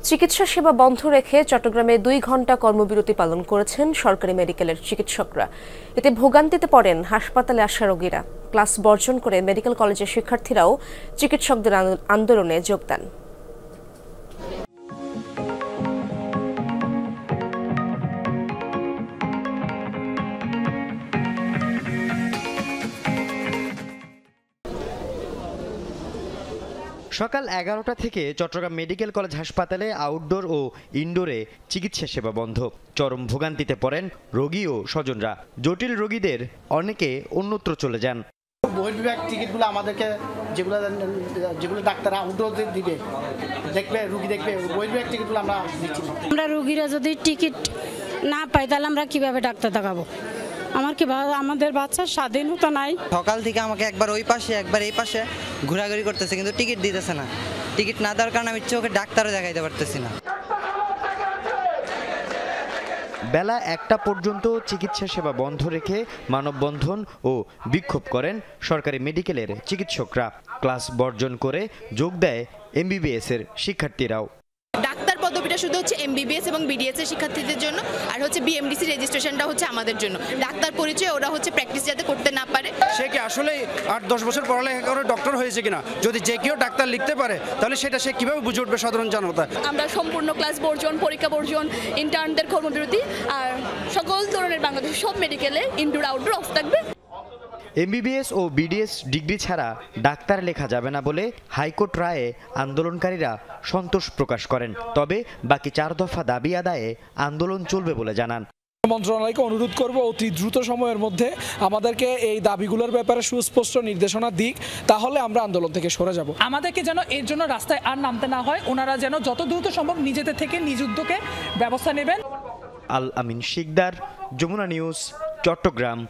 চিকিৎসা সেবা বন্ধ রেখে চট্টগ্রামে 2 ঘণ্টা কর্মবিরতি পালন করেছেন সরকারি মেডিকেলের চিকিৎসকরা। এতে ভোগান্তিতে পড়েন হাসপাতালে আসা রোগীরা। ক্লাস বর্জন করে মেডিকেল কলেজের শিক্ষার্থীরাও চিকিৎসকদের আন্দোলনে যোগ দেন। সকাল 11টা থেকে চট্টগ্রাম মেডিকেল কলেজ হাসপাতালে আউটডোর ও ইনডোরে চিকিৎসা সেবা বন্ধ। চরম ভোগান্তিতে পড়েন রোগী ও স্বজনরা। জটিল রোগীদের অনেকে অন্যত্র চলে যান। বহির্বিভাগ টিকিটগুলো আমাদেরকে যেগুলো ডাক্তার আউটডোর দিবে, দেখবে রোগী দেখবে, বহির্বিভাগ টিকিটগুলো আমরা দিচ্ছি না। আমরা রোগীরা যদি টিকিট না পাই তাহলে আমরা কিভাবে ডাক্তার দেখাবো? আমাদের বাচ্চার স্বাধীনতা নাই। সকাল থেকে আমাকে একবার ওই পাশে একবার এই পাশে ঘোরাঘুরি করতেছে, কিন্তু টিকিট দিতেছে না। টিকিট না দেওয়ার কারণে আমি চোখে ডাক্তারও দেখাইতে পারতেছি না। বেলা 1টা পর্যন্ত চিকিৎসা সেবা বন্ধ রেখে মানববন্ধন ও বিক্ষোভ করেন সরকারি মেডিকেলের চিকিৎসকরা। ক্লাস বর্জন করে যোগ দেয় এমবিবিএস এর শিক্ষার্থীরাও। ডাক্তার পদবিটা শুধু হচ্ছে এমবিবিএস এবং বিডিএস এর শিক্ষার্থীদের জন্য, আর হচ্ছে বিএমডিসি রেজিস্ট্রেশনটা হচ্ছে আমাদের জন্য। ডাক্তার পরিচয় ওরা হচ্ছে প্র্যাকটিস যাতে করতে না পারে। সে কি আসলে 8-10 বছর পড়ালেখা করে ডক্টর হয়েছে কিনা? যদি যে কেউ ডাক্তার লিখতে পারে তাহলে সেটা সে কিভাবে বুঝে উঠবে সাধারণ জনতা? আমরা সম্পূর্ণ ক্লাস বর্জন, পরীক্ষা বর্জন, ইন্টার্নদের কর্মবিরতি আর সকল ধরনের বাংলাদেশের সব মেডিকেলে ইনডোর আউটডোর অফ থাকবে। এমবিবিএস ও বিডিএস ডিগ্রি ছাড়া ডাক্তার লেখা যাবে না বলে হাইকোর্ট রায়ে আন্দোলনকারীরা সন্তোষ প্রকাশ করেন। তবে বাকি 4 দফা দাবি আদায়ে আন্দোলন চলবে বলে জানান। মন্ত্রণালয়কে অনুরোধ করব অতি দ্রুত সময়ের মধ্যে আমাদেরকে এই দাবিগুলোর ব্যাপারে সুস্পষ্ট নির্দেশনা দিক, তাহলে আমরা আন্দোলন থেকে সরে যাব। আমাদেরকে যেন এর জন্য রাস্তায় আর নামতে না হয়, ওনারা যেন যত দ্রুত সম্ভব নিজেদের থেকে নিজ উদ্যোগে ব্যবস্থা নেবেন। আল আমিন শিকদার, যমুনা নিউজ, চট্টগ্রাম।